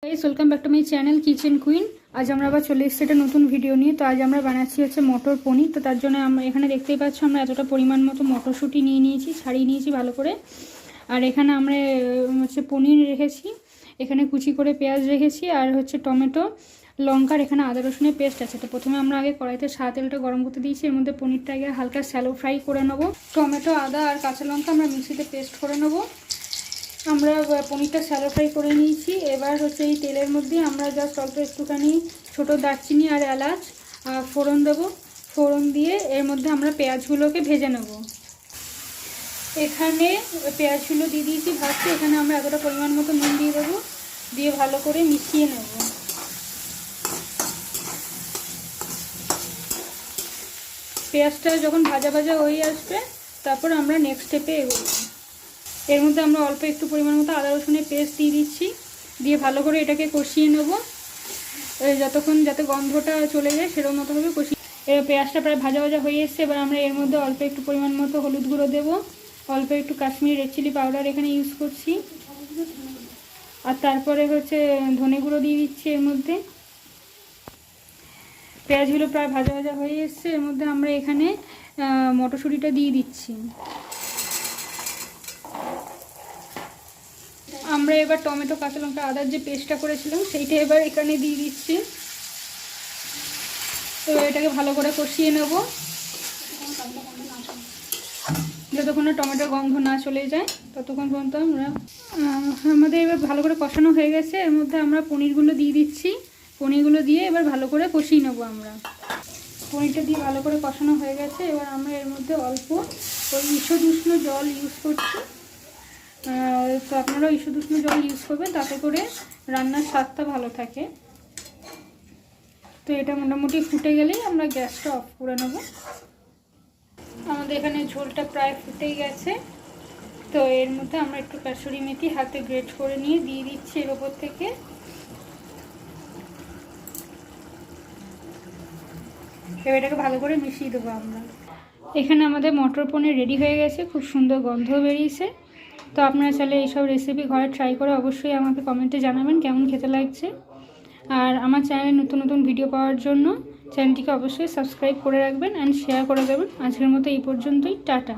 Guys welcome back to my channel kitchen queen. আজ আমরা আবার চলে এসেছি একটা নতুন ভিডিও নিয়ে। তো আজ আমরা বানাচ্ছি হচ্ছে মটর পনির। তো তার জন্য আমরা এখানে দেখতেই পাচ্ছ আমরা এতটা পরিমাণ মতো মটরশুঁটি নিয়ে নিয়েছি, ছাড়িয়ে নিয়েছি ভালো করে। আর এখানে আমরা হচ্ছে পনির রেখেছি, এখানে কুচি করে পেঁয়াজ রেখেছি, আর হচ্ছে টমেটো, লঙ্কার এখানে আদা রসুনের পেস্ট আছে। তো প্রথমে আমরা আগে কড়াইতে সাদা তেলটা গরম করতে দিয়েছি, এর মধ্যে পনিরটা আগে হালকা শ্যালো ফ্রাই করে নেবো। টমেটো, আদা আর কাঁচা লঙ্কা আমরা মিক্সিতে পেস্ট করে নেবো। আমরা পনিরটা শ্যালো ফ্রাই করে নিয়েছি। এবার হচ্ছে এই তেলের মধ্যে আমরা জাস্ট অল্প একটুখানি ছোটো দারচিনি আর এলাচ ফোড়ন দেবো। ফোড়ন দিয়ে এর মধ্যে আমরা পেঁয়াজগুলোকে ভেজে নেব। এখানে পেঁয়াজগুলো দিয়ে দিয়েছি ভাজতে। এখানে আমরা এতটা পরিমাণ মতো নুন দিয়ে দেবো, দিয়ে ভালো করে মিশিয়ে নেব। পেঁয়াজটা যখন ভাজা ভাজা হয়ে আসবে তারপর আমরা নেক্সট স্টেপে এগোবো। এর মধ্যে আমরা অল্প একটু পরিমাণ মতো আদা রসুনের পেস্ট দিয়ে দিচ্ছি, দিয়ে ভালো করে এটাকে কষিয়ে নেব যতক্ষণ যাতে গন্ধটা চলে যায় সেরকম মতোভাবে কষিয়ে। পেঁয়াজটা প্রায় ভাজা ভাজা হয়ে এসছে। এবার আমরা এর মধ্যে অল্প একটু পরিমাণ মতো হলুদ গুঁড়ো দেবো, অল্প একটু কাশ্মীরি রেড চিলি পাউডার এখানে ইউজ করছি, আর তারপরে হচ্ছে ধনে গুঁড়ো দিয়ে দিচ্ছি এর মধ্যে। পেঁয়াজগুলো প্রায় ভাজা ভাজা হয়ে এসছে। এর মধ্যে আমরা এখানে মটরশুঁটিটা দিয়ে দিচ্ছি। আমরা এবার টমেটো, কাঁচা লঙ্কা, আদার যে পেস্টটা করেছিলাম সেইটা এবার এখানে দিয়ে দিচ্ছি। এবার এটাকে ভালো করে কষিয়ে নেব যতক্ষণ না টমেটোর গন্ধ না চলে যায় ততক্ষণ পর্যন্ত। আমাদের এবার ভালো করে কষানো হয়ে গেছে। এর মধ্যে আমরা পনিরগুলো দিয়ে দিচ্ছি। পনিরগুলো দিয়ে এবার ভালো করে কষিয়ে নেব। আমরা পনিরটা দিয়ে ভালো করে কষানো হয়ে গেছে। এবার আমরা এর মধ্যে অল্প ওই ঈষদ উষ্ণ জল ইউজ করছি। তো আপনারাও ঈষদ উষ্ণ জল ইউজ করবেন, তাতে করে রান্নার স্বাদটা ভালো থাকে। তো এটা মোটামুটি ফুটে গেলেই আমরা গ্যাসটা অফ করে নেব। আমাদের এখানে ঝোলটা প্রায় ফুটেই গেছে। তো এর মধ্যে আমরা একটু কাসুরি মেথি হাতে গ্রেট করে নিয়ে দিয়ে দিচ্ছি এর ওপর থেকে। এবার এটাকে ভালো করে মিশিয়ে দেবো আমরা। এখানে আমাদের মটর পনির রেডি হয়ে গেছে, খুব সুন্দর গন্ধ বেরিয়েছে। তো আপনারা চাইলে এইসব রেসিপি ঘরে ট্রাই করে অবশ্যই আমাকে কমেন্টে জানাবেন কেমন খেতে লাগছে। আর আমার চ্যানেলে নতুন নতুন ভিডিও পাওয়ার জন্য চ্যানেলটিকে অবশ্যই সাবস্ক্রাইব করে রাখবেন অ্যান্ড শেয়ার করে দেবেন। আজকের মতো এই পর্যন্তই, টাটা।